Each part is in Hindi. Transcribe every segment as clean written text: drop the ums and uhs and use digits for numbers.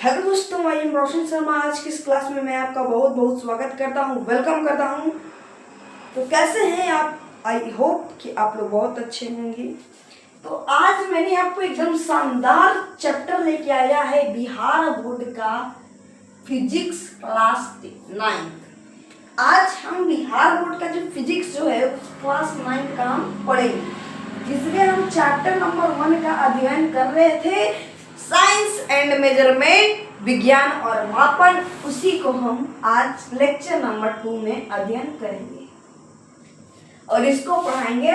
हेलो दोस्तों, आई एम रोशन शर्मा। आज की इस क्लास में मैं आपका बहुत बहुत स्वागत करता हूँ, वेलकम करता हूँ। तो कैसे हैं आप? आई होप कि आप लोग बहुत अच्छे होंगे। तो आज मैंने आपको एकदम शानदार चैप्टर लेके आया है बिहार बोर्ड का फिजिक्स क्लास 9। आज हम बिहार बोर्ड का जो फिजिक्स जो है क्लास 9 का हम पढ़ेंगे, जिसमें हम चैप्टर नंबर 1 का अध्ययन कर रहे थे, साइंस एंड मेजरमेंट, विज्ञान और मापन। उसी को हम आज लेक्चर नंबर 2 में अध्ययन करेंगे और इसको पढ़ाएंगे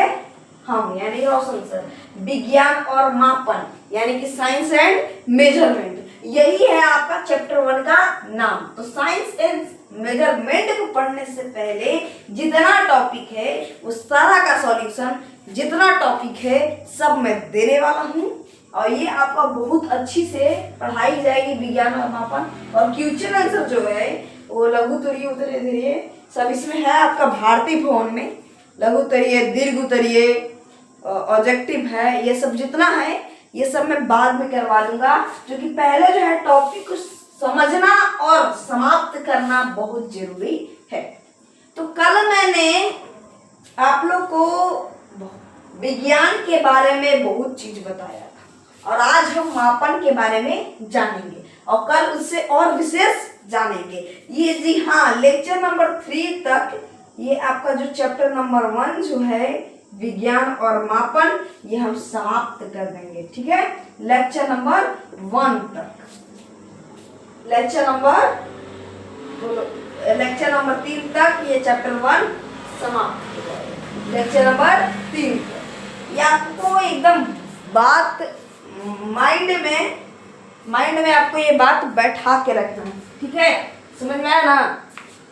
हम यानी रोशन सर। विज्ञान और मापन यानी कि साइंस एंड मेजरमेंट, यही है आपका चैप्टर 1 का नाम। तो साइंस एंड मेजरमेंट को पढ़ने से पहले जितना टॉपिक है वो सारा का सॉल्यूशन, जितना टॉपिक है सब मैं देने वाला हूँ और ये आपका बहुत अच्छी से पढ़ाई जाएगी विज्ञान और मापन। और क्वेश्चन आंसर जो है वो लघु उत्तरीय, उत्तरीय, दीर्घ सब इसमें है आपका भारतीय भवन में। लघु उत्तरीय, दीर्घ उत्तरीय, ऑब्जेक्टिव है, ये सब जितना है ये सब मैं बाद में करवा दूंगा, जो कि पहले जो है टॉपिक को समझना और समाप्त करना बहुत जरूरी है। तो कल मैंने आप लोग को विज्ञान के बारे में बहुत चीज बताया था और आज हम मापन के बारे में जानेंगे और कल उससे और विशेष जानेंगे। ये जी हाँ, लेक्चर नंबर 3 तक ये आपका जो चैप्टर नंबर 1 जो है विज्ञान और मापन, ये हम समाप्त कर देंगे। ठीक है, लेक्चर नंबर 1 तक। लेक्चर नंबर 3 तक ये चैप्टर 1 समाप्त हो जाएगा। लेक्चर नंबर 3 ये आपको एकदम बात माइंड में आपको ये बात बैठा के रखना है। ठीक है, समझ में आया ना?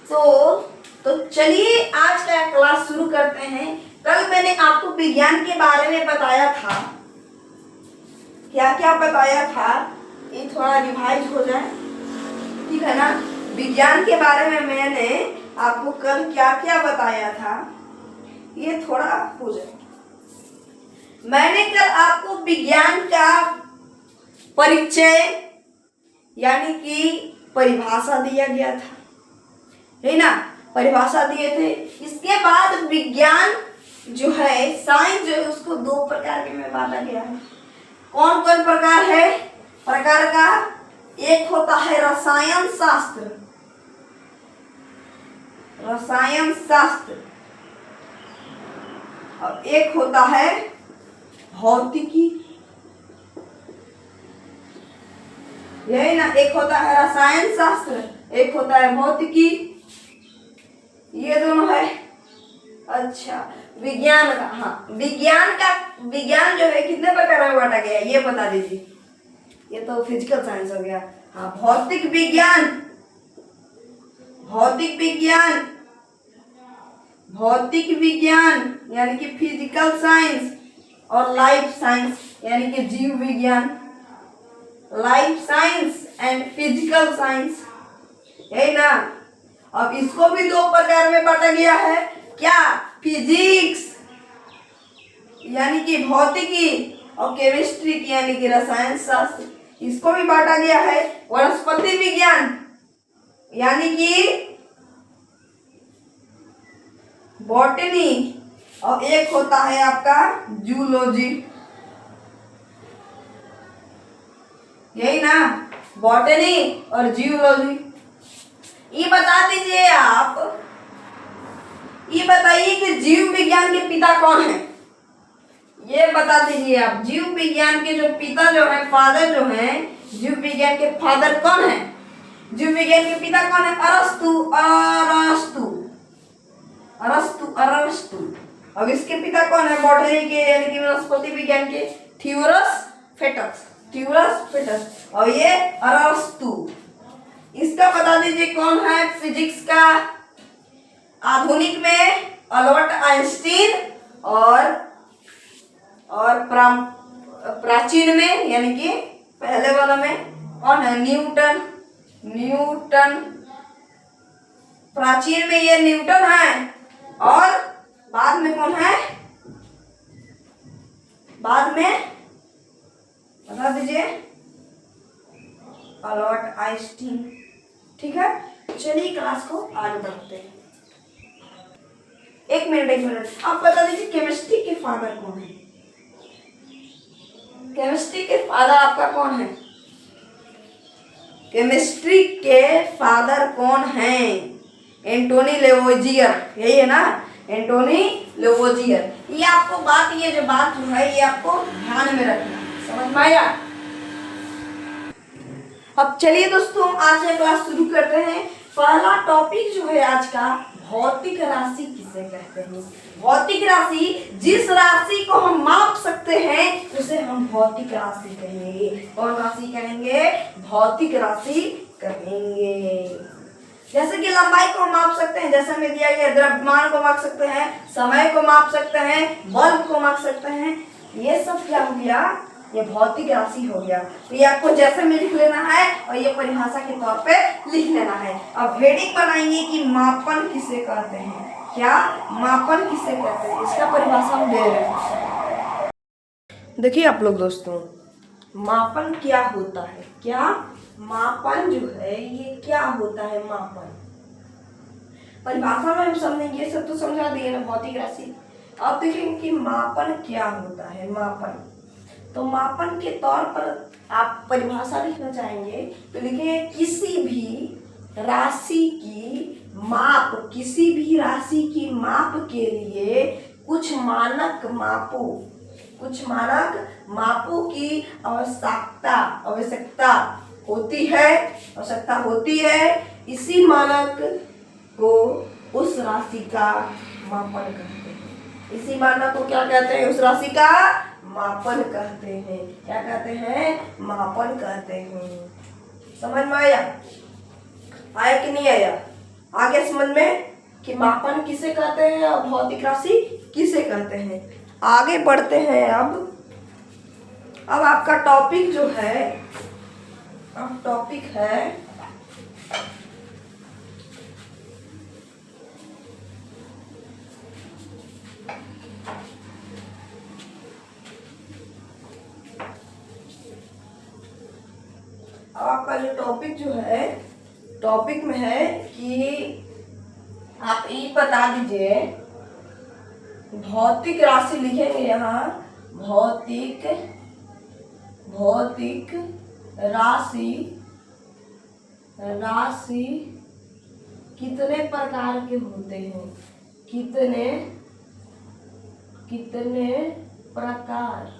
तो चलिए आज का क्लास शुरू करते हैं। कल मैंने आपको विज्ञान के बारे में बताया था। क्या क्या बताया था ये थोड़ा रिवाइज हो जाए, ठीक है ना? विज्ञान के बारे में मैंने आपको कल क्या क्या बताया था ये थोड़ा हो जाए। मैंने कल आपको विज्ञान का परिचय यानी कि परिभाषा दिया गया था, है ना? परिभाषा दिए थे। इसके बाद विज्ञान जो है, साइंस जो है, उसको 2 प्रकार में बांटा गया है। कौन कौन प्रकार है? प्रकार का एक होता है रसायन शास्त्र, और एक होता है भौतिकी, यही ना? एक होता है रसायन शास्त्र, एक होता है भौतिकी, ये दोनों है। अच्छा, विज्ञान का, हाँ, विज्ञान जो है कितने प्रकार में बांटा गया ये बता दीजिए। ये तो फिजिकल साइंस हो गया। हाँ, भौतिक विज्ञान यानी कि फिजिकल साइंस, और लाइफ साइंस यानी कि जीव विज्ञान। Life science and physical science, है ना? अब इसको भी 2 प्रकार में बांटा गया है। क्या? फिजिक्स यानी कि भौतिकी, और केमिस्ट्री यानी कि रसायन शास्त्र, इसको भी बांटा गया है। वनस्पति विज्ञान यानी कि बॉटनी, और एक होता है आपका जूलॉजी, यही ना? बॉटनी और जियोलॉजी। ये बता दीजिए आप, ये बताइए कि जीव विज्ञान के पिता कौन है? ये बता दीजिए आप, जीव विज्ञान के जो पिता जो है, फादर जो है, जीव विज्ञान के फादर कौन है? जीव विज्ञान के पिता कौन है? अरस्तु। अब इसके पिता कौन है? बॉटनी के यानी कि वनस्पति विज्ञान के थ्यूरस फेटस, और ये अरस्तु। इसका बता दीजिए कौन है? फिजिक्स का आधुनिक में अल्बर्ट आइंस्टीन, और प्राचीन में यानी कि पहले वाला में कौन है? न्यूटन। प्राचीन में ये न्यूटन है, और बाद में कौन है? बाद में बता दीजिए। A lot Einstein. ठीक है, चलिए क्लास को आगे बढ़ाते हैं। एक मिनट, आप बता दीजिए केमिस्ट्री के फादर कौन है? केमिस्ट्री के फादर आपका कौन है? केमिस्ट्री के फादर कौन है? एंटोनी लेवोजियर, यही है ना, एंटोनी लेवोजियर। ये आपको बात, ये जो बात जो है ये आपको ध्यान में रखना, समझ में आया? अब चलिए दोस्तों, आज का क्लास शुरू करते हैं। पहला टॉपिक जो है आज का, भौतिक राशि किसे कहते हैं? भौतिक राशि, जिस राशि को हम माप सकते हैं उसे हम भौतिक राशि कहेंगे। कौन राशि कहेंगे? भौतिक राशि कहेंगे। जैसे कि लंबाई को माप सकते हैं, जैसे में दिया गया, द्रव्यमान को माप सकते हैं, समय को माप सकते हैं, बल्ब को माप सकते हैं। ये सब क्या हो गया? ये भौतिक राशि हो गया। तो ये आपको जैसे में लिख लेना है और ये परिभाषा के तौर पे लिख लेना है। अब हेडिंग बनाएंगे कि मापन किसे कहते हैं। क्या? मापन किसे कहते हैं, इसका परिभाषा हम दे रहे हैं। देखिए आप लोग दोस्तों, मापन क्या होता है? क्या मापन जो है ये क्या होता है? मापन परिभाषा में हम समझेंगे, सब तो समझा दिए ना भौतिक राशि। अब देखेंगे कि मापन क्या होता है। मापन, तो मापन के तौर पर आप परिभाषा लिखना चाहेंगे तो लिखेंगे किसी भी राशि की माप, किसी भी राशि की माप के लिए कुछ मानक मापों की आवश्यकता होती है। इसी मानक को उस राशि का मापन कहते हैं। इसी मानक को क्या कहते हैं? उस राशि का मापन कहते हैं। क्या कहते हैं? मापन कहते हैं। समझ में आया? आया कि नहीं आया? आगे समझ में कि मापन किसे कहते हैं और भौतिक राशि किसे कहते हैं। आगे बढ़ते हैं। अब आपका टॉपिक जो है, अब टॉपिक है आपका जो टॉपिक जो है, टॉपिक में है कि आप ये बता दीजिए, भौतिक राशि लिखेंगे यहाँ, भौतिक राशि कितने प्रकार के होते हैं? कितने प्रकार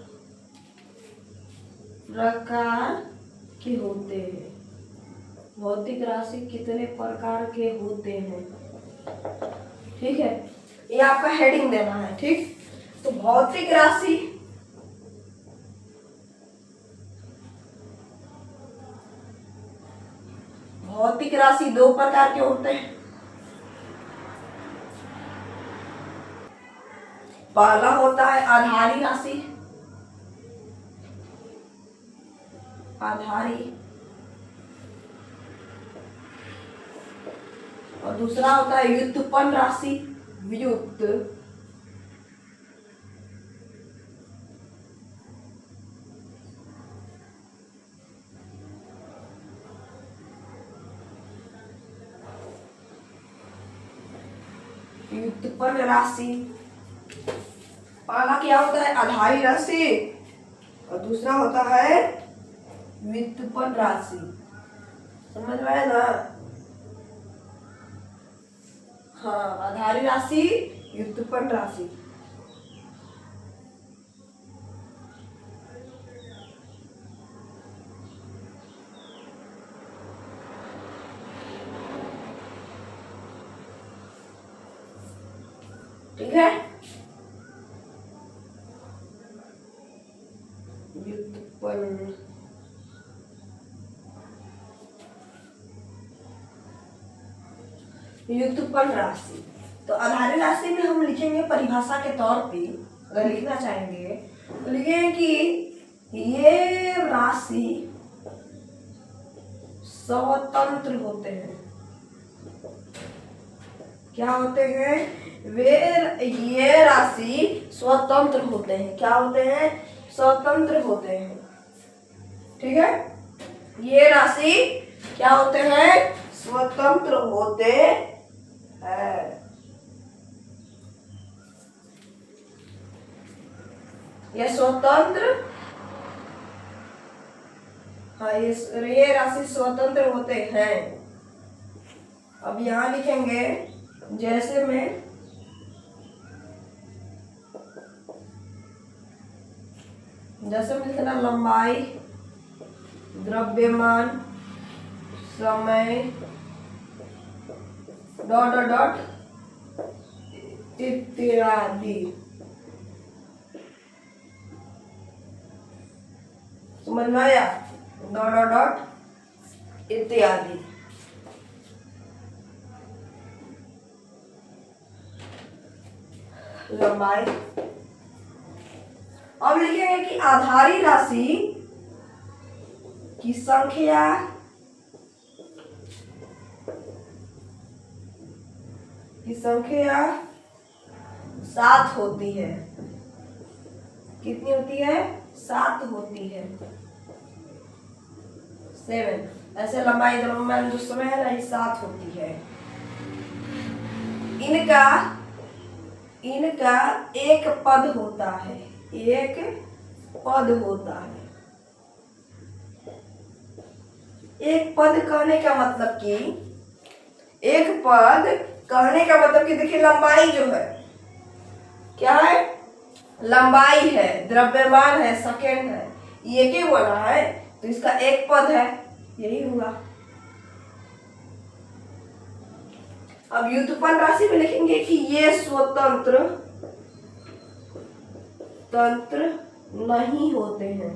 के होते हैं? भौतिक राशि कितने प्रकार के होते हैं? ठीक है, ये आपका हेडिंग देना है। ठीक, तो भौतिक राशि दो प्रकार के होते हैं। पहला होता है आधारी राशि, और दूसरा होता है व्युत्पन्न राशि, व्युत्पन्न राशि। पहला क्या होता है? आधारी राशि, और दूसरा होता है व्युत्पन्न राशि। समझ में आया ना? हाँ, आधारी राशि, व्युत्पन्न राशि। ठीक है, व्युत्पन्न राशि। तो आधारी राशि में हम लिखेंगे परिभाषा के तौर पे, अगर लिखना चाहेंगे तो लिखेंगे कि ये राशि स्वतंत्र होते हैं। क्या होते हैं? ये राशि स्वतंत्र होते हैं। क्या होते हैं? स्वतंत्र होते हैं। ठीक है, ये राशि क्या होते हैं? स्वतंत्र होते हैं। ये स्वतंत्र, हाँ ये राशि स्वतंत्र होते हैं। अब यहां लिखेंगे जैसे में लिखना लंबाई, द्रव्यमान, समय, डॉट डॉट डॉट इत्यादि। समझ में आया? डॉट डॉट डॉट इत्यादि। लंबाई। अब लिखेंगे कि आधारी राशि की संख्या की संख्या 7 होती है। कितनी होती है? 7 होती है। 7। ऐसे लंबाई द्रव्यमान जो समय है ना, ये 7 होती है। इनका एक पद होता है। एक पद होता है। एक पद कहने का मतलब कि एक पद कहने का मतलब कि देखिए लंबाई जो है क्या है? लंबाई है, द्रव्यमान है, सेकेंड है, ये क्या बोला है तो इसका एक पद है, यही हुआ। अब व्युत्पन्न राशि में लिखेंगे कि ये स्वतंत्र नहीं होते हैं।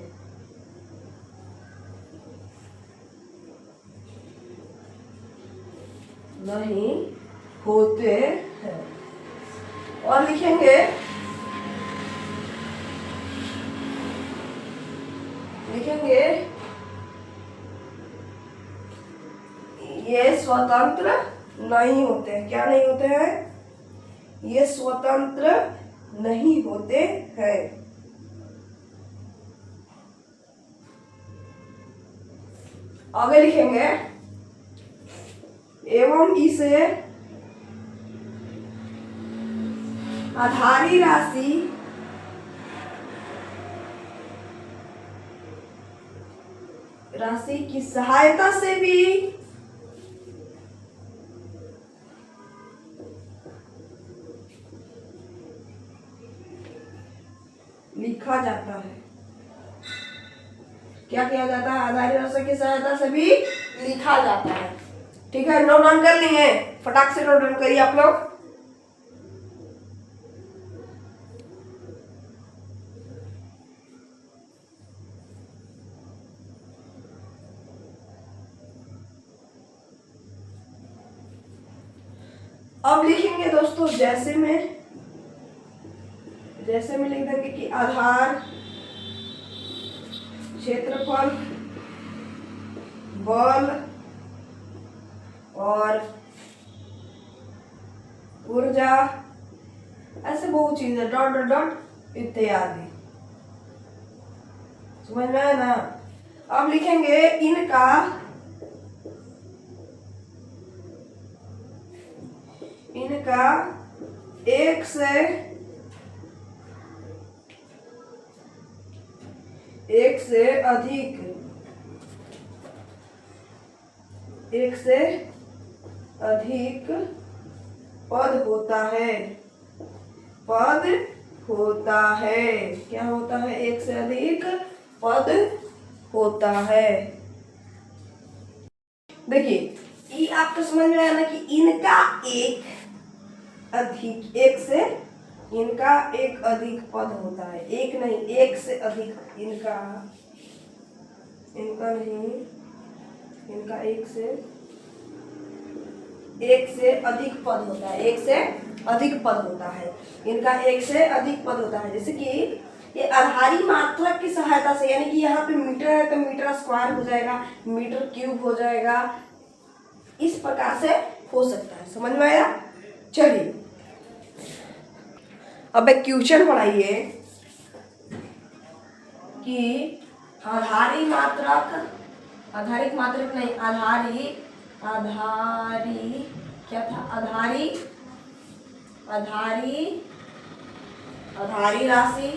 नहीं होते हैं। और लिखेंगे ये स्वतंत्र नहीं होते हैं। क्या नहीं होते हैं? ये स्वतंत्र नहीं होते हैं। आगे लिखेंगे एवं इसे आधारी राशि की सहायता से भी लिखा जाता है। क्या किया जाता है? आधारी राशि की सहायता से भी लिखा जाता है। ठीक है, नोट डाउन कर लिए? फटाक से नोट डाउन करिए आप लोग। अब लिखेंगे दोस्तों जैसे में लिख देंगे कि आधार, क्षेत्रफल, बल और ऊर्जा, ऐसे बहुत चीज है, डॉट डॉट डॉट इत्यादि। समझ में आया ना? अब लिखेंगे इनका एक से अधिक पद होता है। क्या होता है? एक से अधिक पद होता है। देखिए ये आपको समझ में आया ना कि इनका एक अधिक पद होता है। एक नहीं, एक से अधिक। इनका नहीं, इनका एक से अधिक पद होता है। एक से अधिक पद होता है। इनका एक से अधिक पद होता है। जैसे कि ये आधारी मात्रक की सहायता से, यानी कि यहाँ पे मीटर है तो मीटर स्क्वायर हो जाएगा, मीटर क्यूब हो जाएगा, इस प्रकार से हो सकता है। समझ में आया? चलिए अब एक क्वेश्चन पढ़ाइए कि आधारी आधारिक मात्रक नहीं, आधारी क्या था? आधारी राशि,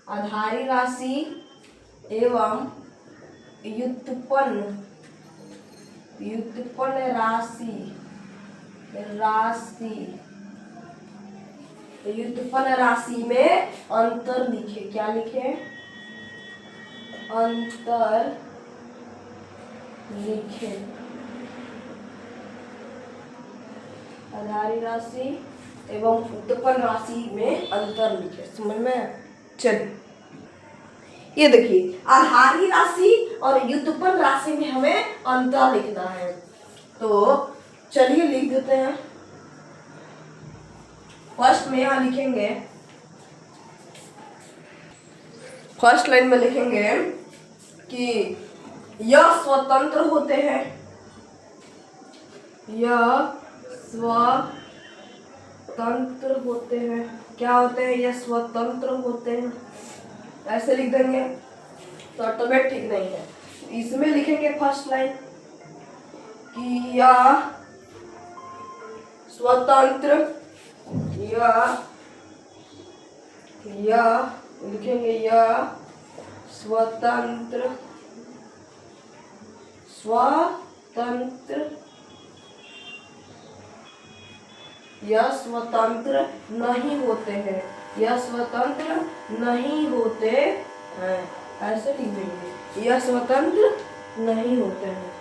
आधारी राशि एवं व्युत्पन्न राशि व्युत्पन्न राशि में अंतर लिखे। क्या लिखे? अंतर लिखे। आधारी राशि एवं व्युत्पन्न राशि में अंतर लिखे। समझ में? चलिए ये देखिए, आधारी राशि और व्युत्पन्न राशि में हमें अंतर लिखना है। तो चलिए लिख देते हैं। फर्स्ट में यहाँ लिखेंगे, फर्स्ट लाइन में लिखेंगे कि यह स्वतंत्र होते हैं, यह स्वतंत्र होते हैं। क्या होते हैं? यह स्वतंत्र होते हैं। ऐसे लिख देंगे तो ऑटोमेटिक ठीक नहीं है। इसमें लिखेंगे फर्स्ट लाइन कि यह स्वतंत्र, यह लिखेंगे यह स्वतंत्र यह स्वतंत्र नहीं होते हैं, यह स्वतंत्र नहीं होते हैं। ऐसे लिख देंगे, यह स्वतंत्र नहीं होते हैं।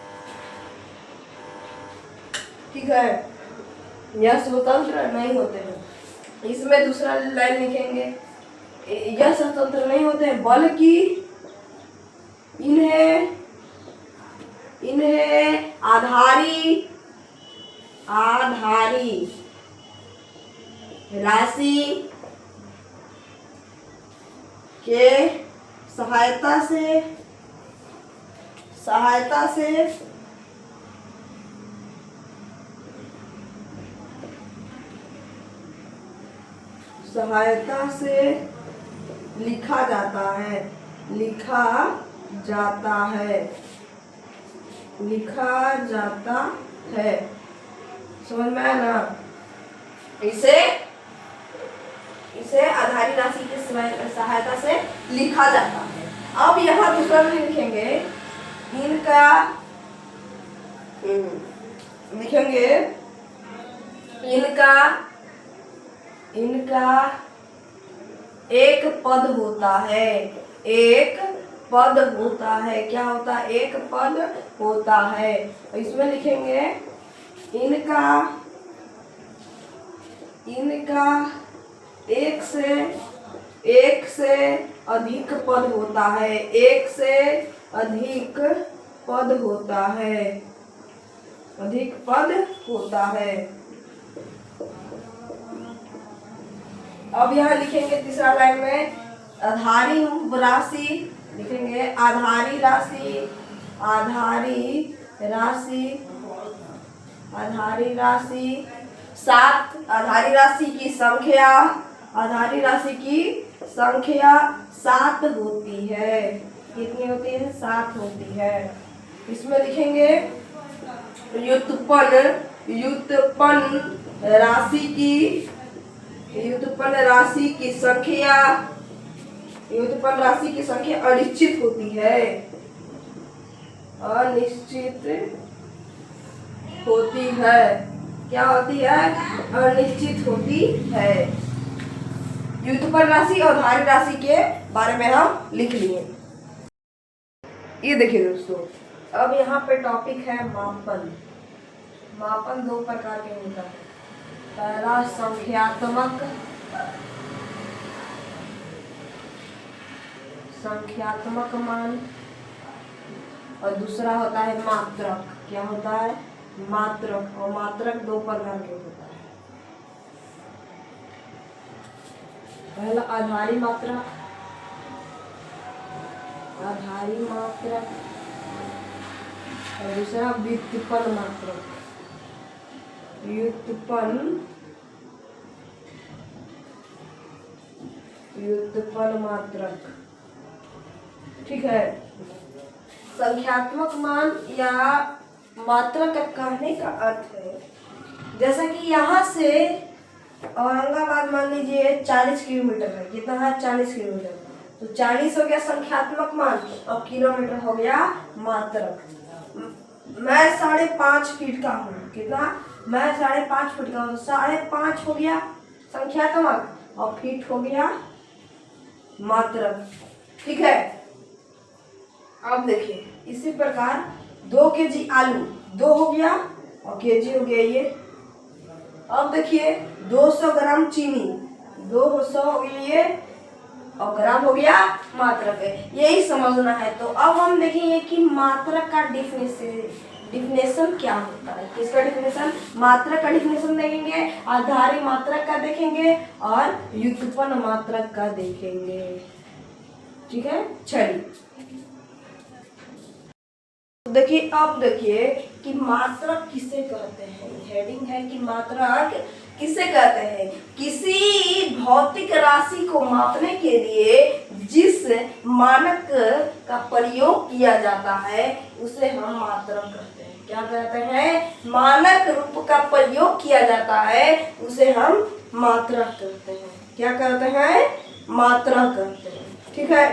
ठीक है, यह स्वतंत्र नहीं होते हैं। इसमें दूसरा लाइन लिखेंगे, यह स्वतंत्र नहीं होते हैं बल्कि इन्हें आधारी राशि के सहायता से लिखा जाता है। समझ में आया ना? इसे आधारी राशि की सहायता से लिखा जाता है। अब यहाँ दूसरा में लिखेंगे इनका एक पद होता है। क्या होता है? एक पद होता है। इसमें लिखेंगे इनका एक से अधिक पद होता है। एक से अधिक पद होता है। अब यहाँ लिखेंगे तीसरा लाइन में आधारी राशि लिखेंगे, आधारी राशि 7, आधारी राशि की संख्या 7 होती है। कितनी होती है? 7 होती है। इसमें लिखेंगे व्युत्पन्न राशि की संख्या अनिश्चित होती है। क्या होती है? अनिश्चित होती है। व्युत्पन्न राशि और आधारी राशि के बारे में हम लिख लिए। ये देखिए दोस्तों, अब यहाँ पे टॉपिक है मापन। मापन 2 प्रकार के होता है। पहला संख्यात्मक मान और दूसरा होता है मात्रक। क्या होता है? मात्रक। और मात्रक 2 प्रकार के होता है। पहला आधारी मात्रक और दूसरा व्युत्पन्न मात्रक। व्युत्पन्न मात्रक। ठीक है, संख्यात्मक मान या मात्रक का कहने का अर्थ है, जैसा कि यहाँ से औरंगाबाद मान लीजिए 40 किलोमीटर है। कितना है? 40 किलोमीटर। तो 40 हो गया संख्यात्मक मान और किलोमीटर हो गया मात्रक। मैं 5.5 फीट का हूँ। कितना? मैं 5.5 फीट का हूँ। 5.5 हो गया संख्यात्मक और फीट हो गया मात्रक। ठीक है, अब देखिए इसी प्रकार 2 केजी आलू, 2 हो गया और केजी हो गया ये। अब देखिए 200 ग्राम चीनी, 200 हो गया ये और ग्राम हो गया मात्रक है। यही समझना है। तो अब हम देखेंगे कि मात्रक का डिफिनेशन क्या होता है। किसका डिफिनेशन? मात्रक का डिफिनेशन देखेंगे, आधारी मात्रक का देखेंगे और व्युत्पन्न मात्रक का देखेंगे। ठीक है, चलिए देखिए। अब देखिए कि मात्रक किसे कहते हैं। हेडिंग है कि मात्रक किसे कहते हैं? किसी भौतिक राशि को मापने के लिए जिस मानक का प्रयोग किया जाता है उसे हम मात्रक कहते हैं। क्या कहते हैं? मानक रूप का प्रयोग किया जाता है उसे हम मात्रक कहते हैं। क्या कहते हैं? मात्रक कहते हैं। ठीक है,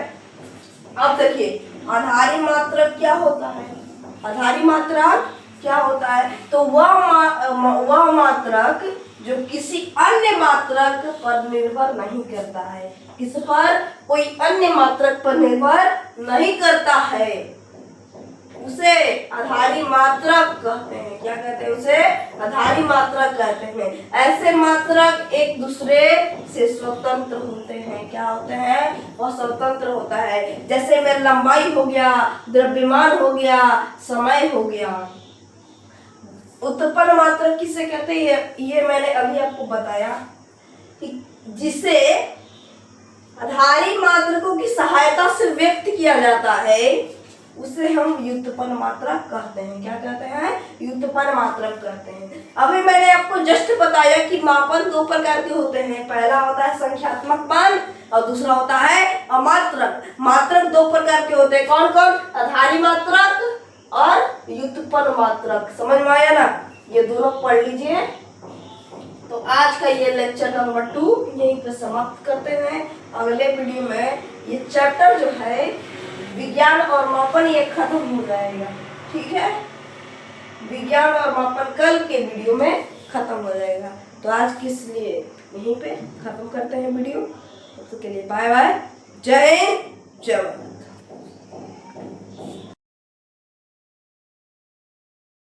अब देखिए आधारी मात्रक क्या होता है। आधारी मात्रक क्या होता है? तो वह मात्रक जो किसी अन्य मात्रक पर निर्भर नहीं करता है। किस पर? कोई अन्य मात्रक पर निर्भर नहीं करता है, उसे आधारी मात्रक कहते हैं। क्या कहते हैं? उसे आधारी मात्रक कहते हैं। ऐसे मात्रक एक दूसरे से स्वतंत्र होते हैं। क्या होते हैं? वह स्वतंत्र होता है। जैसे में लंबाई हो गया, द्रव्यमान हो गया, समय हो गया। उत्पन्न मात्रक किसे कहते हैं? ये मैंने अभी आपको बताया कि जिसे आधारी मात्रकों की सहायता से व्यक्त किया जाता है उसे हम व्युत्पन्न मात्रक कहते हैं। क्या कहते हैं? व्युत्पन्न मात्रक कहते हैं। अभी मैंने आपको जस्ट बताया कि मापन 2 प्रकार के होते हैं। पहला होता है संख्यात्मक मान और दूसरा होता है अमात्रक। मात्रक 2 प्रकार के होते हैं। कौन कौन? आधारी मात्रक और व्युत्पन्न मात्रक। समझ में आया ना? ये दोनों पढ़ लीजिए। तो आज का ये लेक्चर नंबर 2 यहीं पे समाप्त करते हैं। अगले वीडियो में ये चैप्टर जो है विज्ञान और मापन ये खत्म हो जाएगा। ठीक है, विज्ञान और मापन कल के वीडियो में खत्म हो जाएगा। तो आज किस लिए यहीं पे खत्म करते हैं वीडियो। तो के लिए बाय बाय, जय हिंद, जय भारत।